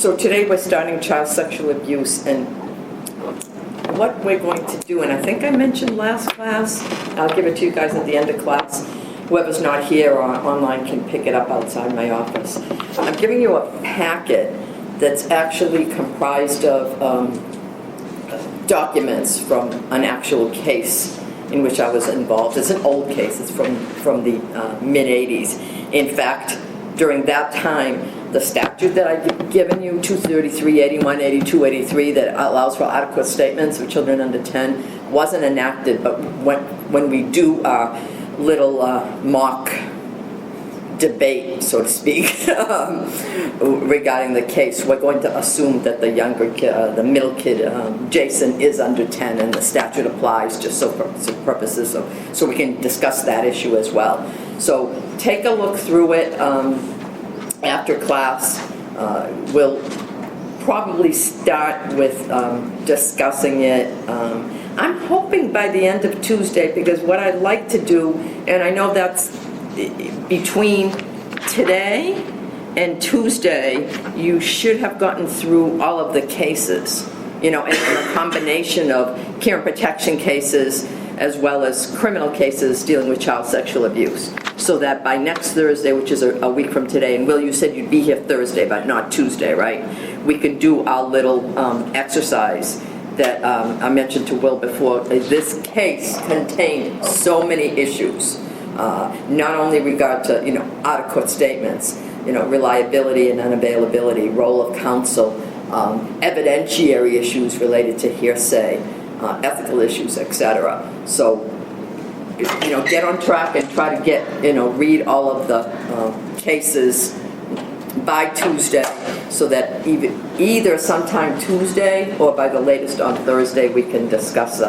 So today we're starting child sexual abuse, and what we're going to do, and I think I mentioned last class, I'll give it to you guys at the end of class. Whoever's not here or online can pick it up outside my office. I'm giving you a packet that's actually comprised of documents from an actual case in which I was involved. It's an old case. It's from the mid-'80s. In fact, during that time, the statute that I've given you, 233, 81, 82, 83, that allows for adequate statements of children under 10, wasn't enacted. But when we do our little mock debate, so to speak, regarding the case, we're going to assume that the younger kid, the middle kid, Jason, is under 10, and the statute applies just so for purposes so we can discuss that issue as well. So take a look through it after class. We'll probably start with discussing it. I'm hoping by the end of Tuesday, because what I'd like to do, and I know that's between today and Tuesday, you should have gotten through all of the cases, and a combination of care and protection cases as well as criminal cases dealing with child sexual abuse, so that by next Thursday, which is a week from today, and Will, you said you'd be here Thursday, but not Tuesday, right? We could do our little exercise that I mentioned to Will before. This case contained so many issues, not only regard to, adequate statements, reliability and unavailability, role of counsel, evidentiary issues related to hearsay, ethical issues, etc. So, get on track and try to get, read all of the cases by Tuesday, so that either sometime Tuesday or by the latest on Thursday we can discuss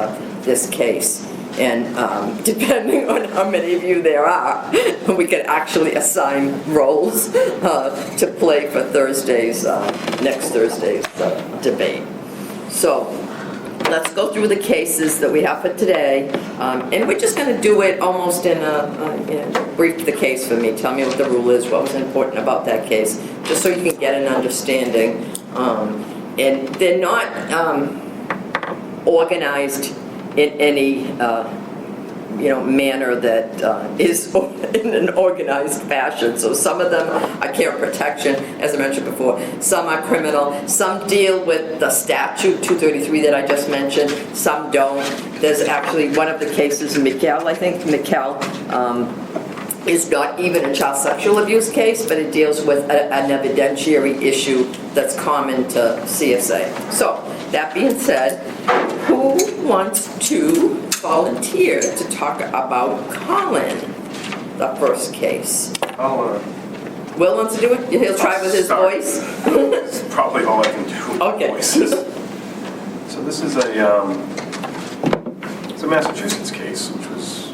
this case. And depending on how many of you there are, we can actually assign roles to play for next Thursday's debate. So let's go through the cases that we have for today, and we're just going to do it almost in brief the case for me. Tell me what the rule is, what was important about that case, just so you can get an understanding. And they're not organized in any manner that is in an organized fashion. So some of them are care and protection, as I mentioned before. Some are criminal. Some deal with the statute 233 that I just mentioned. Some don't. There's actually one of the cases, Mikkel, I think. Mikkel is not even a child sexual abuse case, but it deals with an evidentiary issue that's common to CSA. So that being said, who wants to volunteer to talk about Colin, the first case? Will wants to do it? He'll try with his voice? That's probably all I can do with okay. Voices. So this is it's a Massachusetts case, which was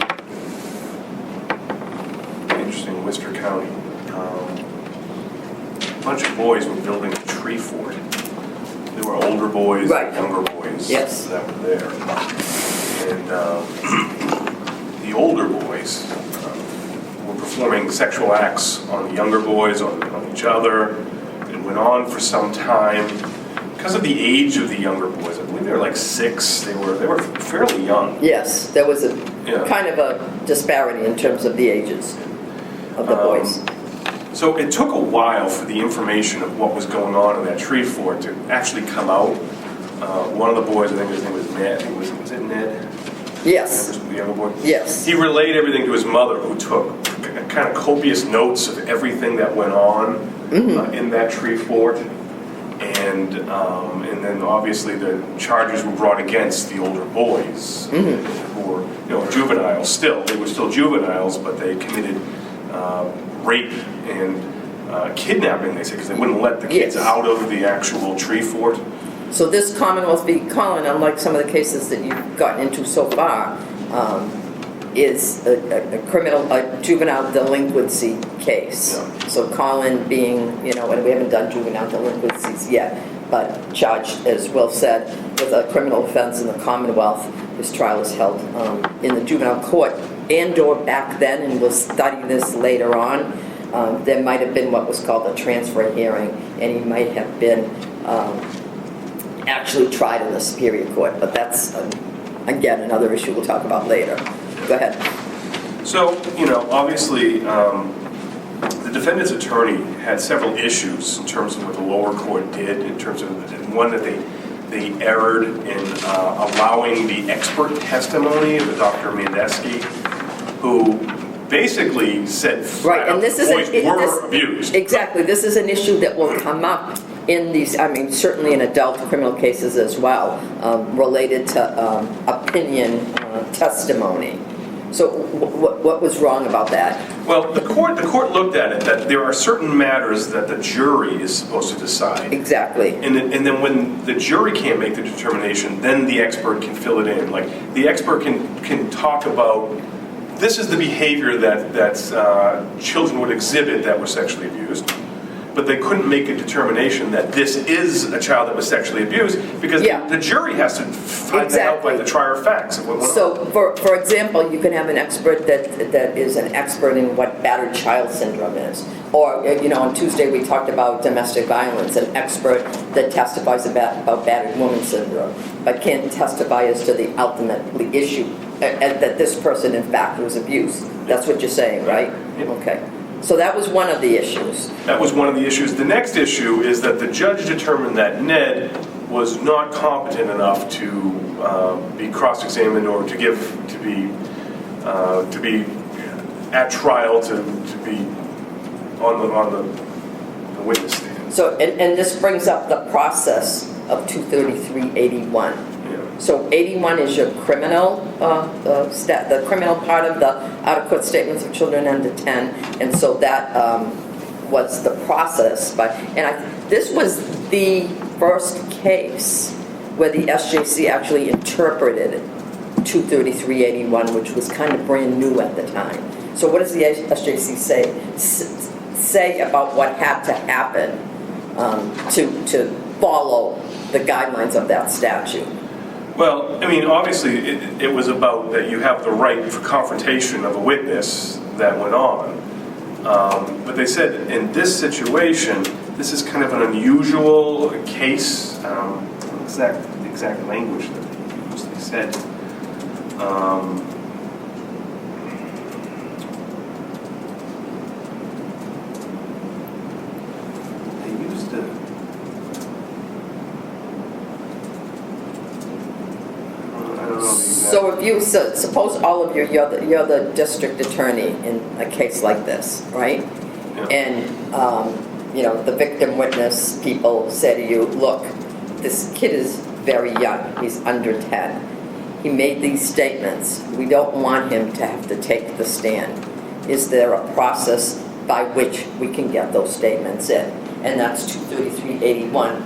interesting in Worcester County. A bunch of boys were building a tree fort. There were older boys, right, and younger boys, yes, that were there. And the older boys were performing sexual acts on the younger boys, on each other. It went on for some time. Because of the age of the younger boys, I believe they were like 6. They were fairly young. Yes, there was a kind of a disparity in terms of the ages of the boys. So it took a while for the information of what was going on in that tree fort to actually come out. One of the boys, I think his name was Ned. Was it Ned? Yes. The younger boy? Yes. He relayed everything to his mother, who took kind of copious notes of everything that went on in that tree fort. And then obviously the charges were brought against the older boys, who were juveniles still. They were still juveniles, but they committed rape and kidnapping, they say, because they wouldn't let the kids out of the actual tree fort. So this Commonwealth v. Colin, unlike some of the cases that you've gotten into so far, is a juvenile delinquency case. Yeah. So Colin being, and we haven't done juvenile delinquencies yet, but charged, as Will said, with a criminal offense in the Commonwealth. His trial is held in the juvenile court and/or back then, and we'll study this later on. there might have been what was called a transfer hearing, and he might have been actually tried in the Superior Court. But that's, again, another issue we'll talk about later. Go ahead. So, obviously, the defendant's attorney had several issues in terms of what the lower court did, in terms of, one, that they erred in allowing the expert testimony of Dr. Mandesky, who basically said right, and this is boys were abused. Exactly. This is an issue that will come up in these, I mean, certainly in adult criminal cases as well, related to opinion testimony. So what was wrong about that? Well, the court looked at it that there are certain matters that the jury is supposed to decide. Exactly. And then when the jury can't make the determination, then the expert can fill it in. Like, the expert can talk about, this is the behavior that children would exhibit that were sexually abused. But they couldn't make a determination that this is a child that was sexually abused, because the jury has to find that out by the trier of facts of what went on. So, for example, you can have an expert that is an expert in what battered child syndrome is. Or, on Tuesday we talked about domestic violence, an expert that testifies about battered woman syndrome, but can't testify as to the ultimate issue, that this person, in fact, was abused. That's what you're saying, right? Yep. Okay. So that was one of the issues. That was one of the issues. The next issue is that the judge determined that Ned was not competent enough to be cross-examined or to be at trial, to be on the witness stand. So, and this brings up the process of 233-81. So 81 is your criminal, the criminal part of the out-of-court statements of children under 10, and so that was the process. This was the first case where the SJC actually interpreted 233-81, which was kind of brand new at the time. So what does the SJC say about what had to happen to follow the guidelines of that statute? Well, I mean, obviously, it was about that you have the right for confrontation of a witness that went on. But they said in this situation, this is kind of an unusual case. The exact language that they used. They said, they used to. So if you suppose all of you're the district attorney in a case like this, right? Yeah. And the victim witness people say to you, look, this kid is very young. He's under 10. He made these statements. We don't want him to have to take the stand. Is there a process by which we can get those statements in? And that's 233-81.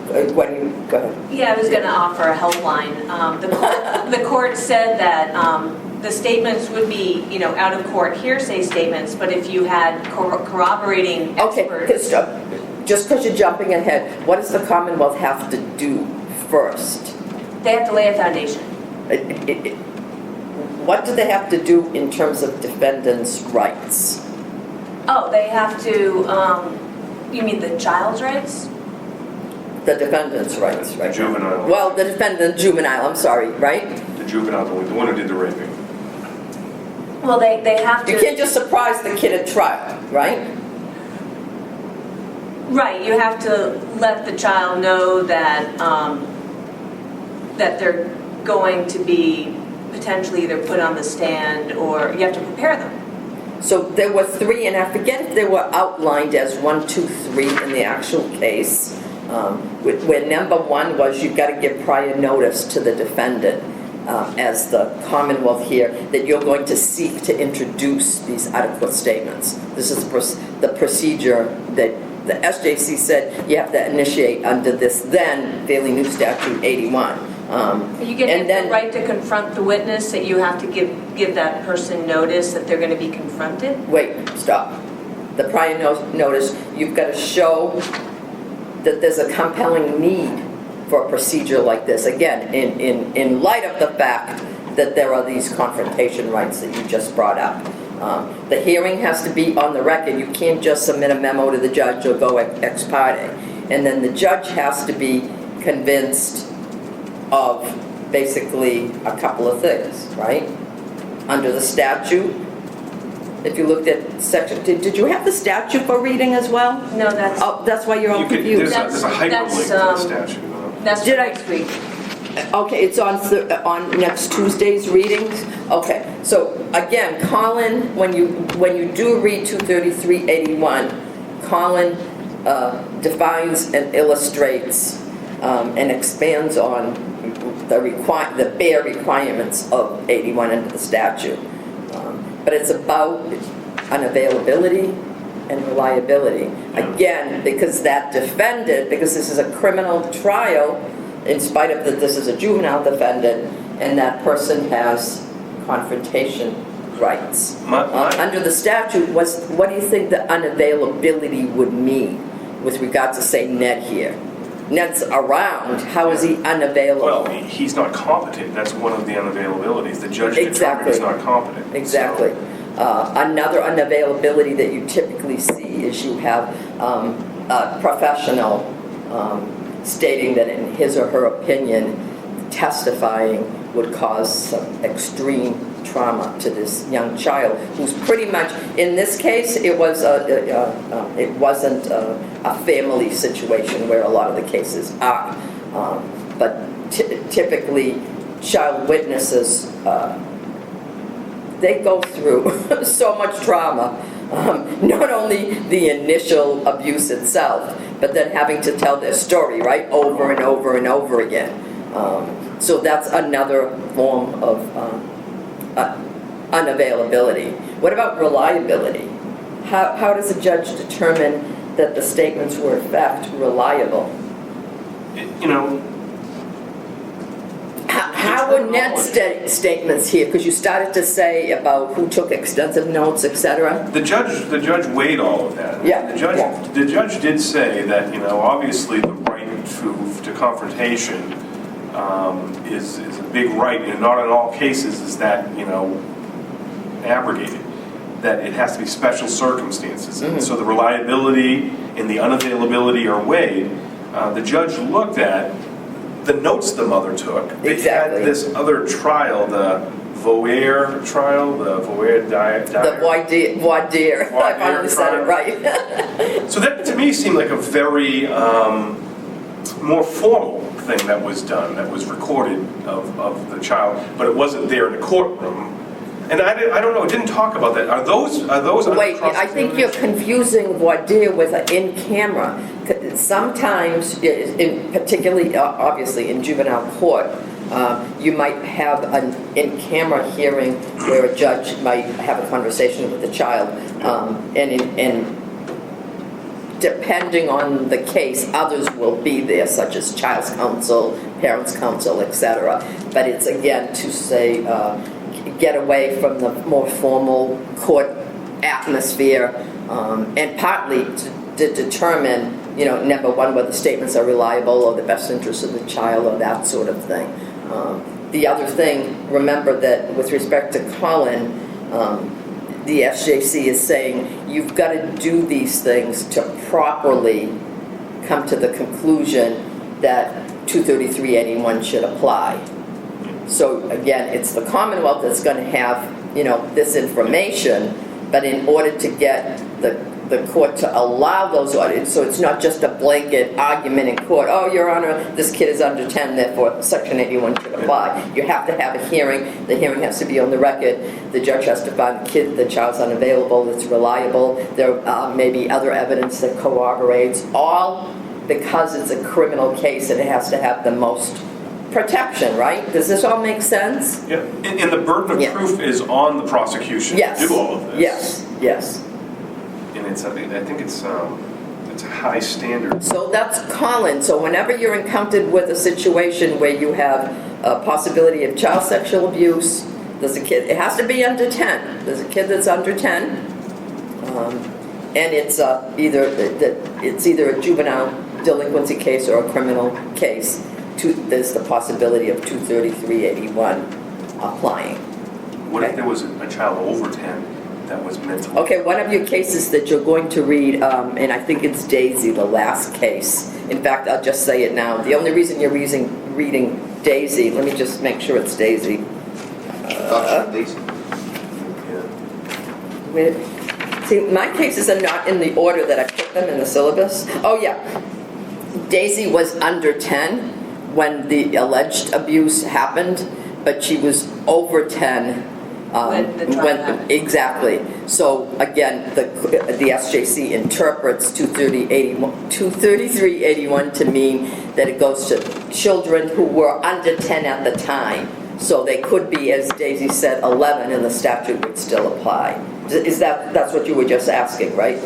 Go ahead. Yeah, I was going to offer a helpline. The court said that the statements would be, out of court hearsay statements, but if you had corroborating experts. Okay, just because you're jumping ahead, what does the Commonwealth have to do first? They have to lay a foundation. What do they have to do in terms of defendants' rights? Oh, they have to. You mean the child's rights? The defendant's rights, right? The juvenile. Well, the defendant, juvenile, I'm sorry, right? The juvenile, the one who did the raping. Well, they have to. You can't just surprise the kid at trial, right? Right, you have to let the child know that that they're going to be potentially either put on the stand, or you have to prepare them. So there were 3, and I forget if they were outlined as 1, 2, 3 in the actual case, where number 1 was you've got to give prior notice to the defendant, as the Commonwealth here, that you're going to seek to introduce these out-of-court statements. This is the procedure that the SJC said you have to initiate under this then fairly new statute 81. You get the right to confront the witness, that you have to give that person notice that they're going to be confronted? Wait, stop. The prior notice, you've got to show that there's a compelling need for a procedure like this. Again, in light of the fact that there are these confrontation rights that you just brought up. The hearing has to be on the record. You can't just submit a memo to the judge or go ex parte. And then the judge has to be convinced of basically a couple of things, right? Under the statute, if you looked at section, did you have the statute for reading as well? No, that's, Oh, that's why you're all confused. There's a hyperlink to the statute. that's Did I- next week. Okay, it's on next Tuesday's readings? Okay, so again, Colin, when you do read 23381, Colin defines and illustrates and expands on the bare requirements of 81 under the statute. But it's about unavailability and reliability. Again, because that defendant, because this is a criminal trial, in spite of that this is a juvenile defendant, and that person has confrontation rights. Under the statute, what do you think the unavailability would mean with regard to, say, Ned here? Ned's around, how is he unavailable? Well, he's not competent. That's one of the unavailabilities. The judge determined Exactly. he's not competent. Exactly. Another unavailability that you typically see is you have a professional stating that in his or her opinion, testifying would cause some extreme trauma to this young child, who's pretty much, in this case, it wasn't a family situation where a lot of the cases are, but typically child witnesses, they go through so much trauma, not only the initial abuse itself, but then having to tell their story, right, over and over and over again. So that's another form of unavailability. What about reliability? How does a judge determine that the statements were in fact reliable? You know, How were Ned's statements here? Because you started to say about who took extensive notes, etc. the judge weighed all of that. Yeah, The judge did say that, obviously the right to confrontation is a big right, and not in all cases is that, abrogated. That it has to be special circumstances. And so the reliability and the unavailability are weighed. The judge looked at the notes the mother took. They Exactly. had this other trial, the Voir trial, the Voir diet. The voir dire. I finally said it right. So that to me seemed like a very more formal thing that was done, that was recorded of the child, but it wasn't there in the courtroom. And I don't know, it didn't talk about that. Are those Wait, I think you're confusing voir dire with an in-camera. Sometimes, particularly, obviously, in juvenile court, you might have an in-camera hearing where a judge might have a conversation with the child, and depending on the case, others will be there, such as child's counsel, parents' counsel, etc. But it's, again, to say, get away from the more formal court atmosphere, and partly to determine, number one, whether statements are reliable or the best interest of the child or that sort of thing. The other thing, remember that with respect to Colin, the SJC is saying you've got to do these things to properly come to the conclusion that 23381 should apply. So again, it's the Commonwealth that's going to have, this information, but in order to get the court to allow those audits, so it's not just a blanket argument in court, oh, Your Honor, this kid is under 10, therefore Section 81 should apply. You have to have a hearing. The hearing has to be on the record. The judge has to find the child's unavailable, it's reliable. There may be other evidence that corroborates, all because it's a criminal case and it has to have the most protection, right? Does this all make sense? Yeah, and the burden of proof is on the prosecution to do all of this. Yes. And I think it's a high standard. So that's Colin. So whenever you're encountered with a situation where you have a possibility of child sexual abuse, there's a kid, it has to be under 10. There's a kid that's under 10, and it's either a juvenile delinquency case or a criminal case. There's the possibility of 23381 applying. What if there was a child over 10 that was mentally. Okay, one of your cases that you're going to read, and I think it's Daisy, the last case. In fact, I'll just say it now. The only reason you're reading Daisy, let me just make sure it's Daisy. Daisy. See, my cases are not in the order that I put them in the syllabus. Oh, yeah. Daisy was under 10 when the alleged abuse happened, but she was over 10 When the trial happened. Exactly. So again, the SJC interprets 23381 to mean that it goes to children who were under 10 at the time. So they could be, as Daisy said, 11, and the statute would still apply. That's what you were just asking, right?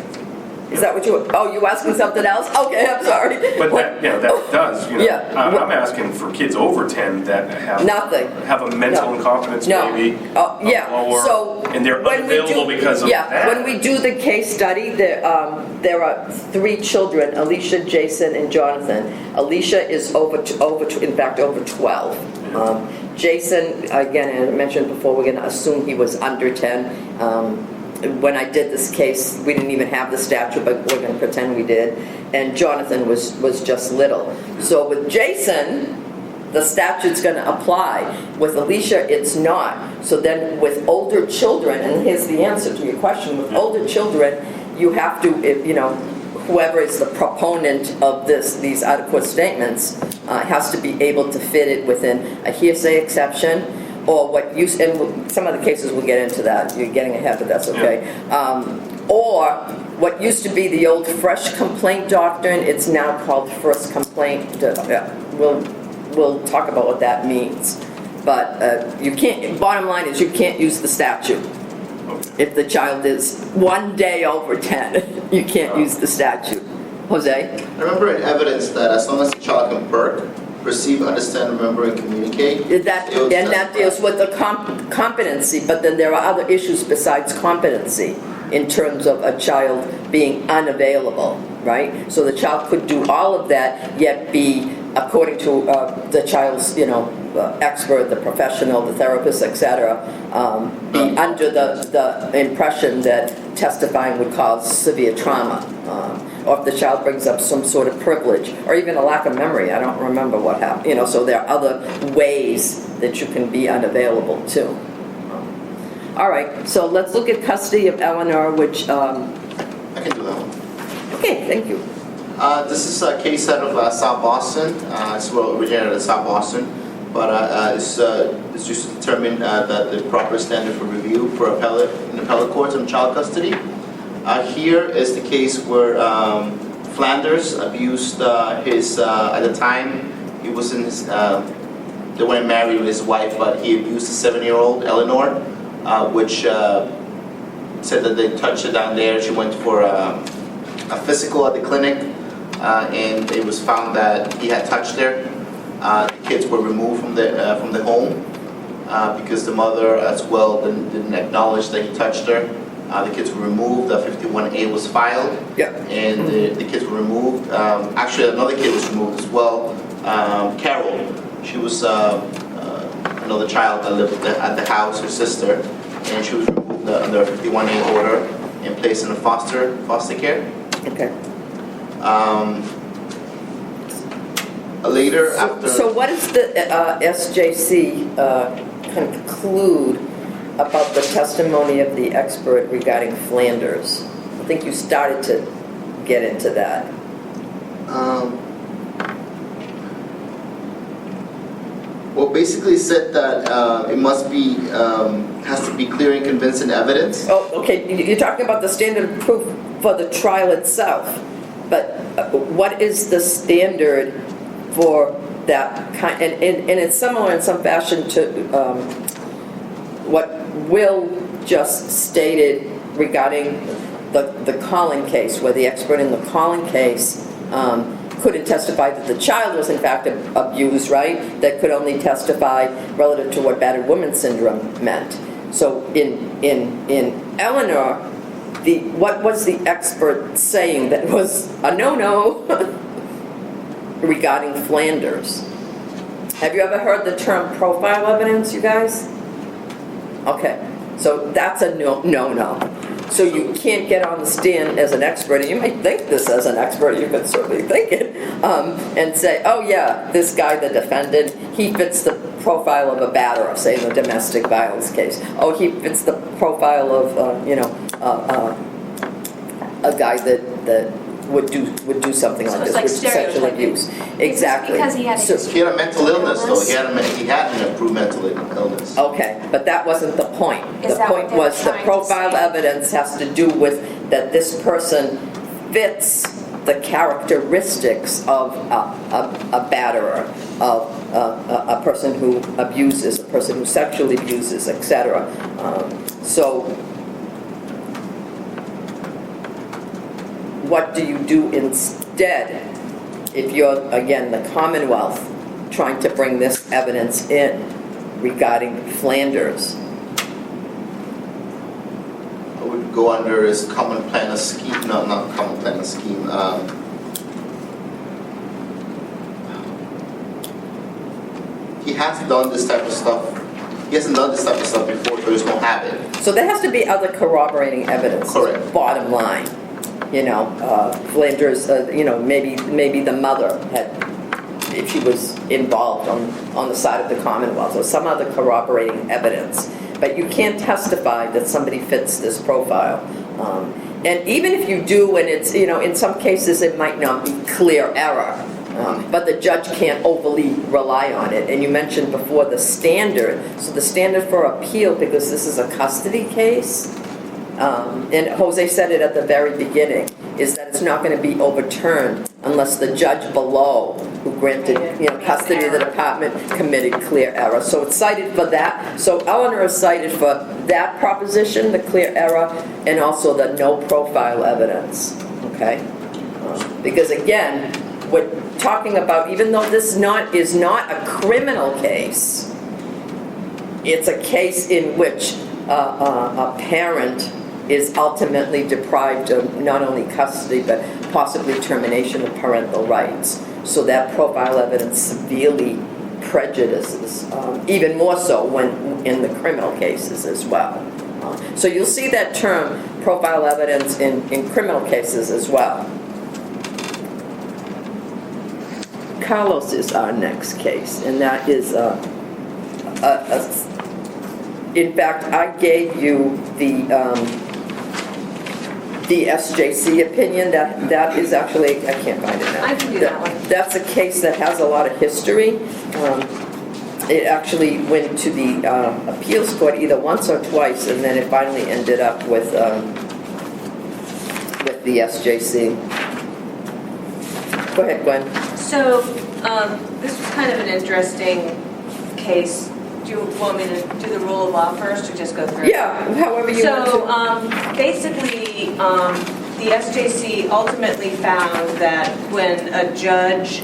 Is that what you were, oh, you asking something else? Okay, I'm sorry. But that does, Yeah. I'm asking for kids over 10 that have Nothing. have a mental No. incompetence No. maybe. Yeah, Lower, so and they're when we unavailable do- because of yeah, that. when we do the case study, there are 3 children, Alicia, Jason, and Jonathan. Alicia is over 12. Jason, again, as I mentioned before, we're going to assume he was under 10. When I did this case, we didn't even have the statute, but we're going to pretend we did. And Jonathan was just little. So with Jason, the statute's going to apply. With Alicia, it's not. So then with older children, and here's the answer to your question, with older children, you have to, whoever is the proponent of these out-of-court statements has to be able to fit it within a hearsay exception, or and some of the cases we'll get into that. You're getting ahead, but that's okay. Or what used to be the old fresh complaint doctrine, it's now called first complaint. We'll talk about what that means. But you can't. Bottom line is you can't use the statute. If the child is 1 day over 10, you can't use the statute. Jose? I remember in evidence that as long as the child can perk, perceive, understand, remember, and communicate. That deals with the competency, but then there are other issues besides competency in terms of a child being unavailable, right? So the child could do all of that, yet be, according to the child's, expert, the professional, the therapist, etc., be under the impression that testifying would cause severe trauma. Or if the child brings up some sort of privilege, or even a lack of memory, I don't remember what happened. So there are other ways that you can be unavailable too. All right, so let's look at custody of Eleanor, which, I can do that one. okay, thank you. This is a case out of South Boston. It's originated in South Boston, but it's used to determine the proper standard for review for appellate courts on child custody. Here is the case where Flanders abused his, at the time, he was in his, they weren't married with his wife, but he abused a 7-year-old, Eleanor, which said that they touched her down there. She went for a physical at the clinic, and it was found that he had touched her. The kids were removed from the home because the mother as well didn't acknowledge that he touched her. The kids were removed. 51A was filed, and the kids were removed. Actually, another kid was removed as well. Carol, she was another child that lived at the house, her sister, and she was removed under a 51A order and placed in a foster care. Okay. Later, after. So what does the SJC conclude about the testimony of the expert regarding Flanders? I think you started to get into that. Well, basically said that it must be, has to be clear and convincing evidence. Oh, okay, you're talking about the standard of proof for the trial itself, but what is the standard for that kind, and it's similar in some fashion to what Will just stated regarding the Collin case, where the expert in the Collin case couldn't testify that the child was in fact abused, right? That could only testify relative to what battered woman syndrome meant. So in Eleanor, what was the expert saying that was a no-no regarding Flanders? Have you ever heard the term profile evidence, you guys? Okay, so that's a no-no. So you can't get on the stand as an expert, and you might think this as an expert, you could certainly think it, and say, oh yeah, this guy, the defendant, he fits the profile of a batterer, say in the domestic violence case. Oh, he fits the profile of, a guy that would do something So like it's this, like with sexual stereotyping. abuse. Exactly. Because he had a So- history. He had a mental illness, though. He had an improved mental illness. Okay, but that wasn't the point. Is The that what point they were was the trying to profile say? evidence has to do with that this person fits the characteristics of a batterer, of a person who abuses, a person who sexually abuses, etc. So what do you do instead if you're, again, the Commonwealth, trying to bring this evidence in regarding Flanders? I would go under his common plan of scheme, no, not common plan of scheme. He has done this type of stuff. He hasn't done this type of stuff before, so there's no habit. So there has to be other corroborating evidence. Correct. Bottom line, Flanders, maybe the mother had, if she was involved on the side of the Commonwealth, or some other corroborating evidence. But you can't testify that somebody fits this profile. And even if you do, and it's, in some cases it might not be clear error, but the judge can't overly rely on it. And you mentioned before the standard. So the standard for appeal, because this is a custody case, and Jose said it at the very beginning, is that it's not going to be overturned unless the judge below, who granted custody of the department, committed clear error. So it's cited for that. So Eleanor is cited for that proposition, the clear error, and also the no profile evidence. Okay? Because again, we're talking about, even though this is not a criminal case, it's a case in which a parent is ultimately deprived of not only custody, but possibly termination of parental rights. So that profile evidence severely prejudices, even more so when in the criminal cases as well. So you'll see that term, profile evidence, in criminal cases as well. Carlos is our next case, and that is in fact, I gave you the SJC opinion. That is actually, I can't find it now. I can do that one. That's a case that has a lot of history. It actually went to the appeals court either once or twice, and then it finally ended up with the SJC. Go ahead, Gwen. So, this was kind of an interesting case. Do you want me to do the rule of law first, or just go through it? Yeah, however you want to. So, basically, the SJC ultimately found that when a judge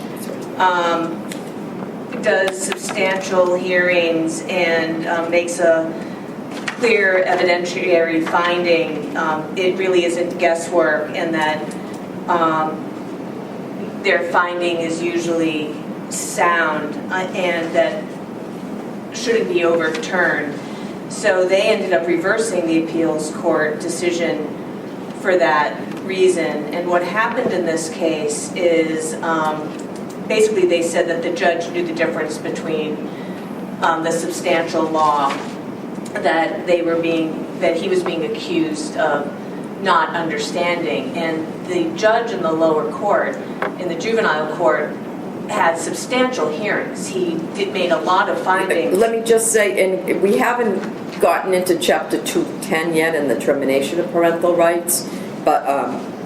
does substantial hearings and makes a clear evidentiary finding, it really isn't guesswork, and that their finding is usually sound and that shouldn't be overturned. So they ended up reversing the appeals court decision for that reason. And what happened in this case is basically they said that the judge knew the difference between the substantial law that he was being accused of not understanding. And the judge in the lower court, in the juvenile court, had substantial hearings. He made a lot of findings. Let me just say, and we haven't gotten into Chapter 210 yet in the termination of parental rights, but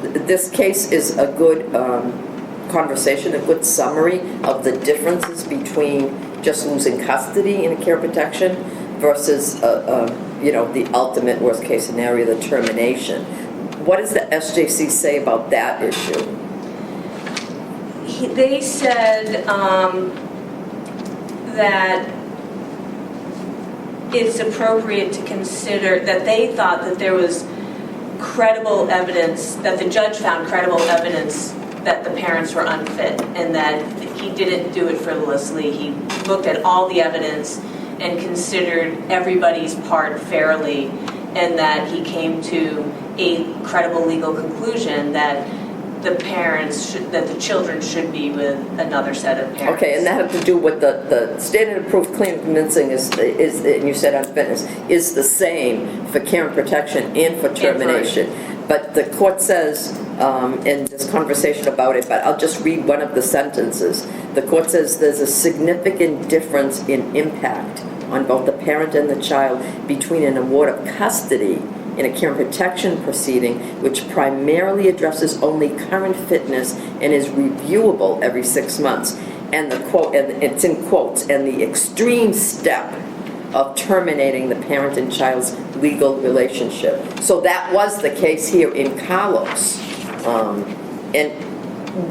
this case is a good conversation, a good summary of the differences between just losing custody in a care protection versus, the ultimate worst case scenario, the termination. What does the SJC say about that issue? They said that it's appropriate to consider that they thought that there was credible evidence, that the judge found credible evidence that the parents were unfit and that he didn't do it frivolously. He looked at all the evidence and considered everybody's part fairly, and that he came to a credible legal conclusion that that the children should be with another set of parents. Okay, and that had to do with the standard of proof, clear and convincing is, and you said unfitness, is the same for care and protection and for termination. But the court says, in this conversation about it, but I'll just read one of the sentences. The court says there's a significant difference in impact on both the parent and the child between an award of custody in a care and protection proceeding, which primarily addresses only current fitness and is reviewable every 6 months. And the quote, and it's in quotes, and the extreme step of terminating the parent and child's legal relationship. So that was the case here in Carlos. And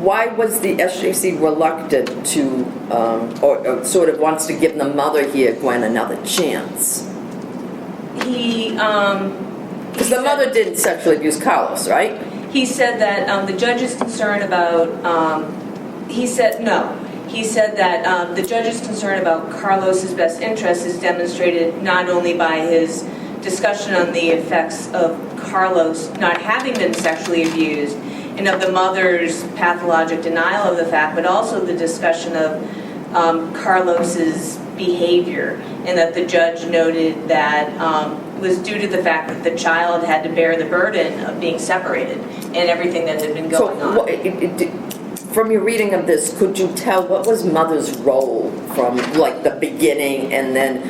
why was the SJC reluctant to, or sort of wants to give the mother here, Gwen, another chance? Because the mother didn't sexually abuse Carlos, right? He said that the judge is concerned about, he said that the judge's concern about Carlos's best interest is demonstrated not only by his discussion on the effects of Carlos not having been sexually abused and of the mother's pathologic denial of the fact, but also the discussion of Carlos's behavior, and that the judge noted that was due to the fact that the child had to bear the burden of being separated and everything that had been going on. From your reading of this, could you tell what was mother's role from like the beginning and then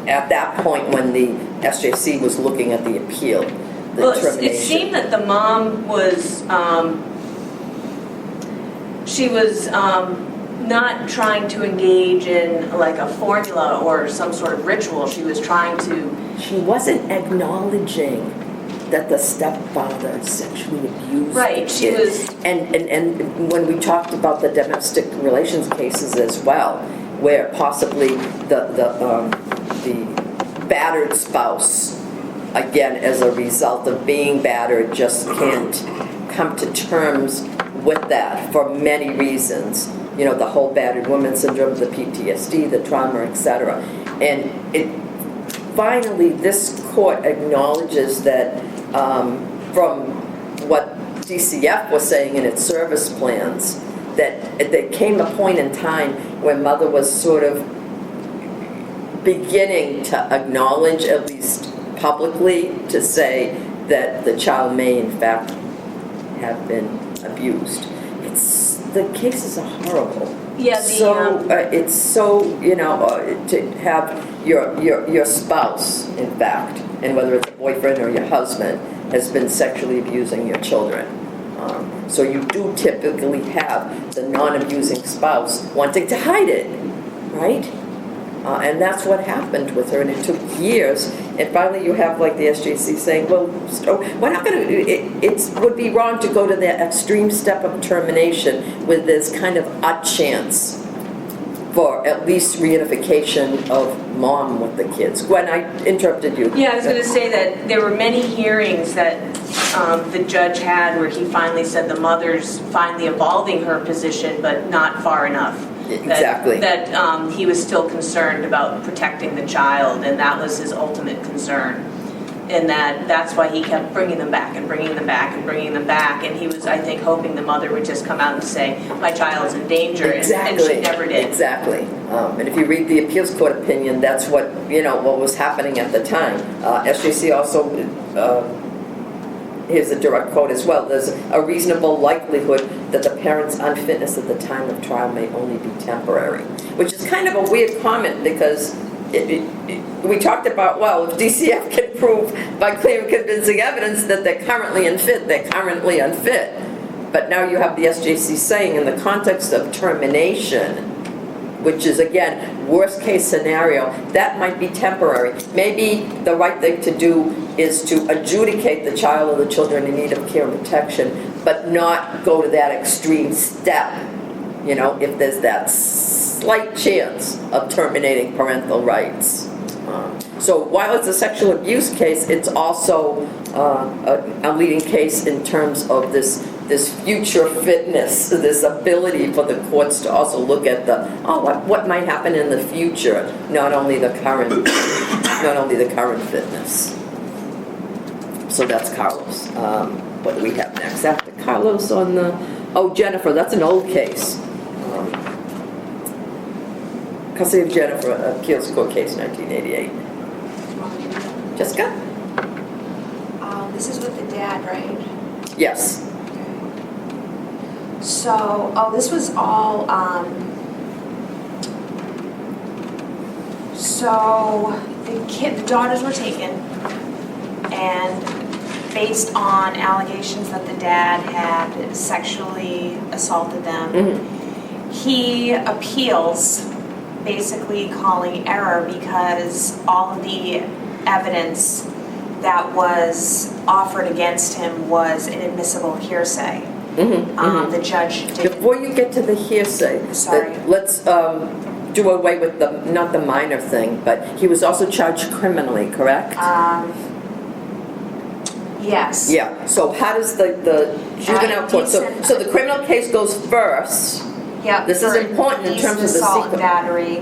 at that point when the SJC was looking at the appeal, the termination? It seemed that the mom was, she was not trying to engage in like a formula or some sort of ritual. She was trying to... She wasn't acknowledging that the stepfather sexually abused right, the she kid. was... And when we talked about the domestic relations cases as well, where possibly the battered spouse, again, as a result of being battered, just can't come to terms with that for many reasons. You know, the whole battered woman syndrome, the PTSD, the trauma, etc. And finally, this court acknowledges that from what DCF was saying in its service plans, that there came a point in time when mother was sort of beginning to acknowledge, at least publicly, to say that the child may in fact have been abused. The cases are horrible. Yeah, it's so, you know, to have your spouse, in fact, and whether it's a boyfriend or your husband, has been sexually abusing your children. So you do typically have the non-abusing spouse wanting to hide it, right? And that's what happened with her, and it took years. And finally, you have like the SJC saying, "Well, we're not going to. It would be wrong to go to the extreme step of termination with this kind of a chance for at least reunification of mom with the kids." Gwen, I interrupted you. Yeah, I was going to say that there were many hearings that the judge had where he finally said the mother's finally evolving her position, but not far enough. Exactly. That he was still concerned about protecting the child, and that was his ultimate concern. And that's why he kept bringing them back and bringing them back and bringing them back. And he was, I think, hoping the mother would just come out and say, "My child's in danger," Exactly. and she never did. Exactly. And if you read the appeals court opinion, that's what was happening at the time. SJC also. Here's a direct quote as well. There's a reasonable likelihood that the parent's unfitness at the time of trial may only be temporary, which is kind of a weird comment because we talked about, well, if DCF can prove by clear and convincing evidence that they're currently unfit, they're currently unfit. But now you have the SJC saying in the context of termination, which is, again, worst case scenario, that might be temporary. Maybe the right thing to do is to adjudicate the child or the children in need of care and protection, but not go to that extreme step, if there's that slight chance of terminating parental rights. So while it's a sexual abuse case, it's also a leading case in terms of this future fitness, this ability for the courts to also look at what might happen in the future, not only the current fitness. So that's Carlos. What do we have next after Carlos on the, oh, Jennifer, that's an old case. Custody of Jennifer, appeals court case, 1988. Jessica? This is with the dad, right? Yes. So, this was all, so the daughters were taken, and based on allegations that the dad had sexually assaulted them, he appeals, basically calling error because all of the evidence that was offered against him was inadmissible hearsay. The judge did. Before you get to the hearsay, Sorry. let's do away with the, not the minor thing, but he was also charged criminally, correct? Yes. Yeah, so how does the juvenile court, so the criminal case goes first. Yeah. This is important in terms of the assault and sequence. battery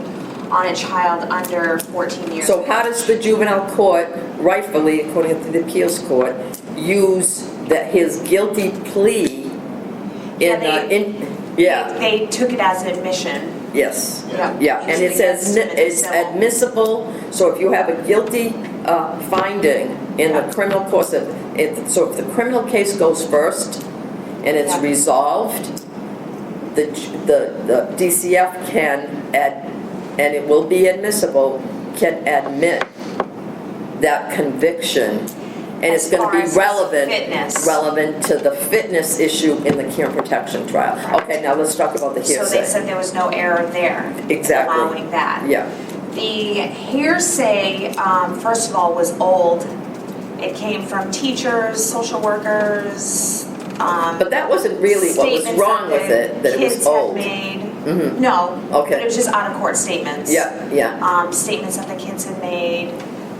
on a child under 14 years. So how does the juvenile court rightfully, according to the appeals court, use his guilty plea They took it as an admission. Yes. Yeah. Yeah, and it says it's admissible, so if you have a guilty finding in the criminal court, so if the criminal case goes first and it's Yeah. resolved, the DCF can and it will be admissible, can admit that conviction, and it's As going to far be as fitness. relevant to the fitness issue in the care and protection trial. Okay, now let's talk about the So hearsay. they said there was no error there. Exactly. Allowing that. Yeah. The hearsay, first of all, was old. It came from teachers, social workers. But that wasn't really what was wrong with it, that it was old. Kids had made. Mhm. No. Okay. But it was just out of court statements. Yeah, yeah. Statements that the kids had made.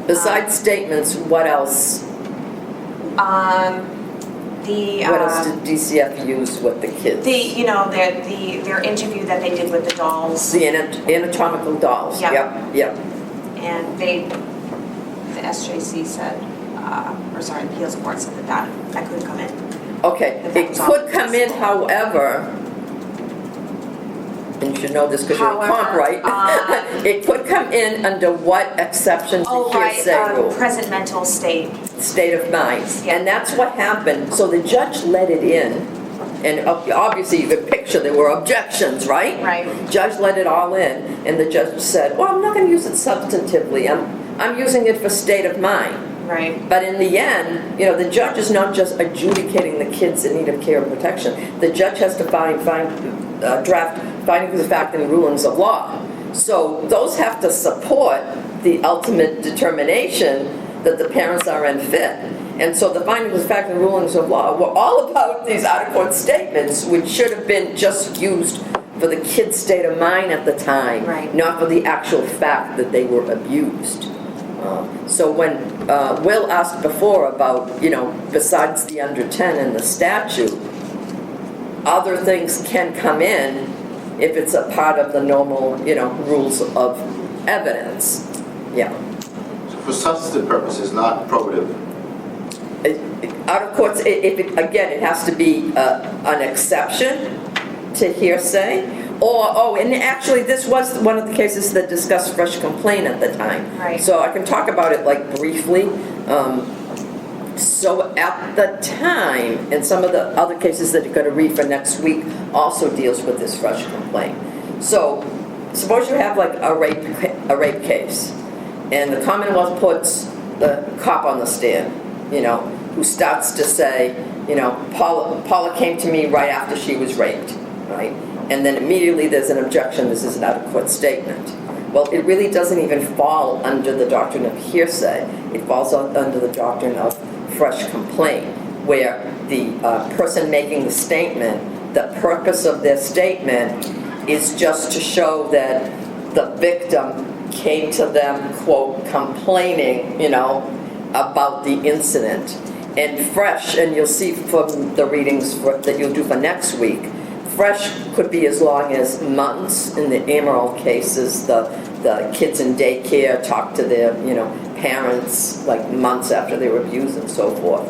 Besides statements, what else? What else did DCF use with the kids? Their interview that they did with the dolls. The anatomical dolls. Yeah. Yep. And the SJC said, or sorry, the appeals court said that couldn't come in. Okay, it could come in, however, and you should know this because you're a comp, However, right? It could come in under what exception to hearsay rule? Present mental state. State of mind. Yeah. And that's what happened. So the judge let it in, and obviously you could picture there were objections, right? Right. Judge let it all in, and the judge said, well, I'm not going to use it substantively. I'm using it for state of mind. Right. But in the end, the judge is not just adjudicating the kids in need of care and protection. The judge has to draft findings of fact and rulings of law. So those have to support the ultimate determination that the parents are unfit. And so the findings of fact and rulings of law were all about these out-of-court statements, which should have been just used for the kid's state of mind at the time, Right. not for the actual fact that they were abused. So when Will asked before about, besides the under 10 in the statute, other things can come in if it's a part of the normal, rules of evidence. Yeah. For substantive purposes, not probative. Out of courts, again, it has to be an exception to hearsay. And actually, this was one of the cases that discussed fresh complaint at the time. Right. So I can talk about it briefly. So at the time, and some of the other cases that you're going to read for next week also deals with this fresh complaint. So suppose you have a rape case, and the Commonwealth puts the cop on the stand, who starts to say, Paula came to me right after she was raped, right? And then immediately there's an objection, this is an out-of-court statement. Well, it really doesn't even fall under the doctrine of hearsay. It falls under the doctrine of fresh complaint, where the person making the statement, the purpose of their statement is just to show that the victim came to them, quote, complaining, about the incident. And fresh, and you'll see from the readings that you'll do for next week, fresh could be as long as months. In the Amaral cases, the kids in daycare talk to their, parents like months after they were abused and so forth.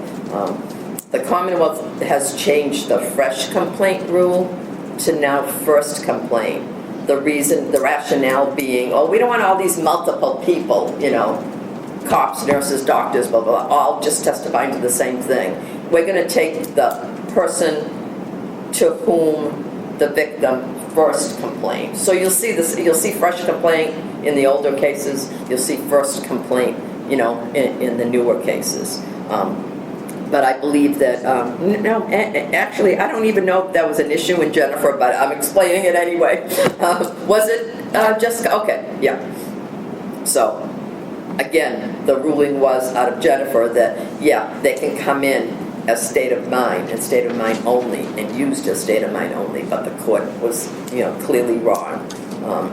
The Commonwealth has changed the fresh complaint rule to now first complaint. The rationale being, oh, we don't want all these multiple people, cops, nurses, doctors, blah, blah, blah, all just testifying to the same thing. We're going to take the person to whom the victim first complained. So you'll see fresh complaint in the older cases, you'll see first complaint, in the newer cases. But I believe that, no, actually, I don't even know if that was an issue in Jennifer, but I'm explaining it anyway. Was it, Jessica? Okay, yeah. So, again, the ruling was out of Jennifer that, yeah, they can come in as state of mind and state of mind only and used as state of mind only, but the court was, clearly wrong,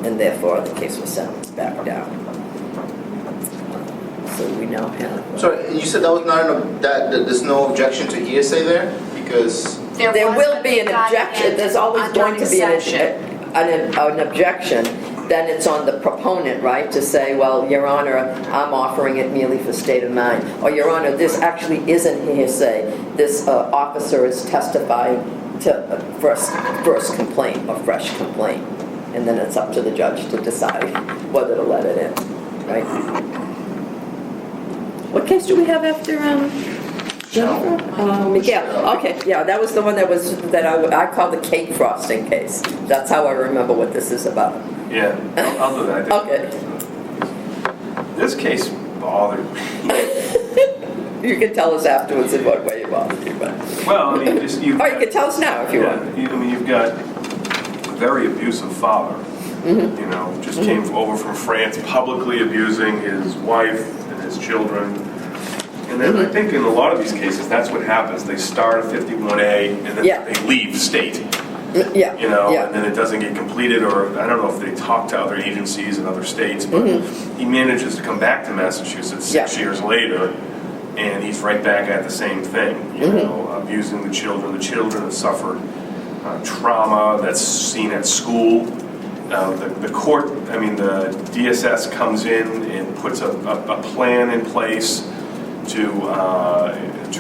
and therefore the case was sent back down. So we now have... Sorry, you said that was not there's no objection to hearsay there? Because... There will be an objection. There's always going to be an objection. Then it's on the proponent, right, to say, well, Your Honor, I'm offering it merely for state of mind. Or, Your Honor, this actually isn't hearsay. This officer is testifying to first complaint or fresh complaint. And then it's up to the judge to decide whether to let it in, right? What case do we have after Jennifer? Miguel. Okay, yeah, that was the one that I call the cake frosting case. That's how I remember what this is about. Yeah, I'll do that. Okay. This case bothered me. You can tell us afterwards in what way it bothered you, but... Well, I mean, just... you can tell us now if you want. You've got a very abusive father, just came over from France publicly abusing his wife and his children. And then I think in a lot of these cases, that's what happens. They start a 51A and then they leave the state. And then it doesn't get completed, or I don't know if they talk to other agencies in other states, but he manages to come back to Massachusetts 6 years later, and he's right back at the same thing, abusing the children. The children have suffered trauma that's seen at school. The court, the DSS comes in and puts a plan in place to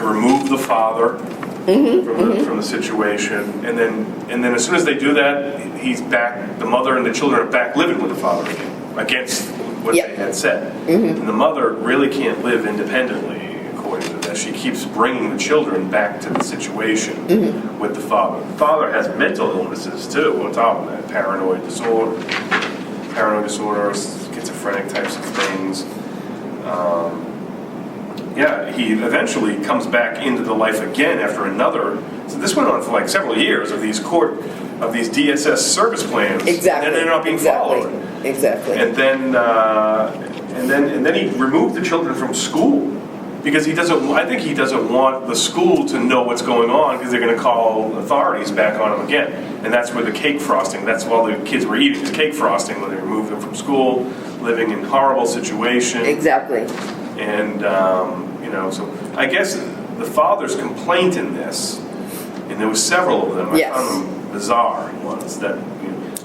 remove the father from the situation, and then as soon as they do that, he's back. The mother and the children are back living with the father again, against what they had said. And the mother really can't live independently, according to this. She keeps bringing the children back to the situation with the father. The father has mental illnesses too, on top of that, paranoid disorder, schizophrenic types of things. He eventually comes back into the life again after another. So this went on for like several years of these DSS service plans. Exactly. And they're not being followed. Exactly. And then he removed the children from school because I think he doesn't want the school to know what's going on because they're going to call authorities back on him again. And that's where the cake frosting. That's while the kids were eating is cake frosting when they removed them from school, living in horrible situations. Exactly. And, so I guess the father's complaint in this, and there were several of them, I found them bizarre ones, that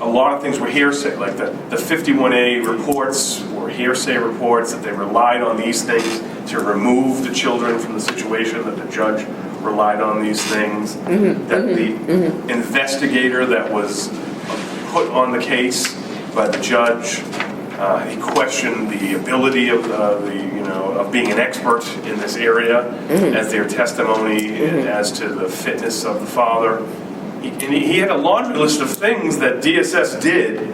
a lot of things were hearsay, like the 51A reports were hearsay reports, that they relied on these things to remove the children from the situation, that the judge relied on these things, that the investigator that was put on the case by the judge, he questioned the ability of of being an expert in this area as their testimony and as to the fitness of the father. He had a laundry list of things that DSS did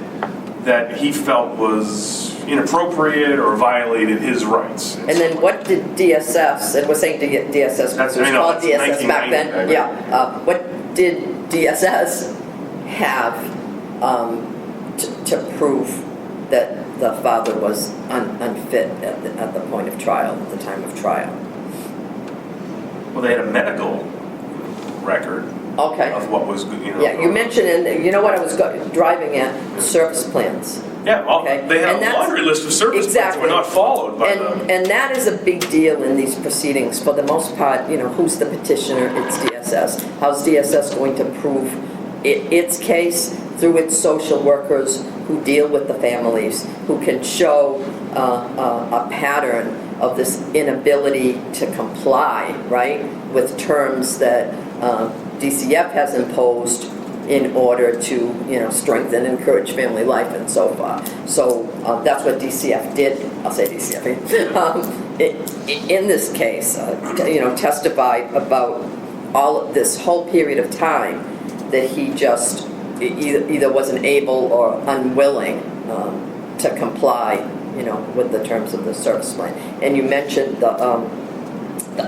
that he felt was inappropriate or violated his rights. And then what did DSS, and we're saying DSS because it was called DSS back then. What did DSS have to prove that the father was unfit at the point of trial, at the time of trial? Well, they had a medical record of what was, Yeah, you mentioned, and what I was driving at, service plans. Yeah, well, they had a laundry list of service plans that were not followed by them. And that is a big deal in these proceedings. For the most part, who's the petitioner? It's DSS. How's DSS going to prove its case? Through its social workers who deal with the families, who can show a pattern of this inability to comply, right, with terms that DCF has imposed in order to, strengthen and encourage family life and so forth. So that's what DCF did. I'll say DCF. In this case, testified about all of this whole period of time that he just either wasn't able or unwilling to comply, with the terms of the service plan. And you mentioned the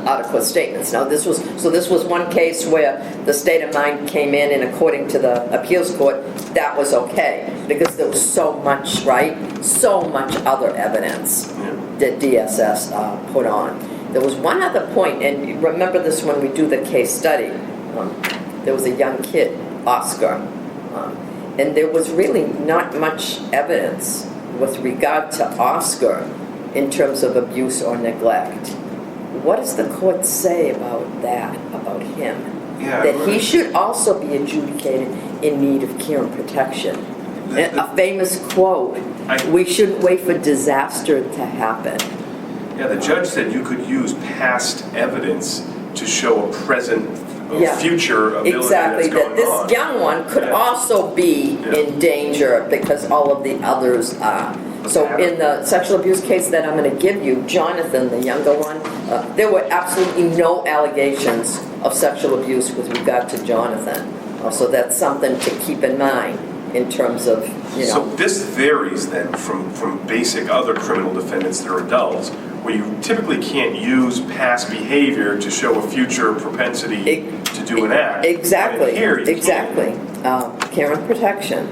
adequate statements. Now, this was one case where the state of mind came in, and according to the appeals court, that was okay because there was so much, right? So much other evidence that DSS put on. There was one other point, and you remember this when we do the case study. There was a young kid, Oscar, and there was really not much evidence with regard to Oscar in terms of abuse or neglect. What does the court say about that, about him? Yeah, that he should also be adjudicated in need of care and protection. A famous quote, we shouldn't wait for disaster to happen. Yeah, the judge said you could use past evidence to show a present or future ability exactly, that's going that this on. young one could also be in danger because all of the others are. So in the sexual abuse case that I'm going to give you, Jonathan, the younger one, there were absolutely no allegations of sexual abuse with regard to Jonathan. So that's something to keep in mind in terms of, So this varies then from basic other criminal defendants that are adults, where you typically can't use past behavior to show a future propensity to do an act. Exactly. Here you exactly. Care and protection.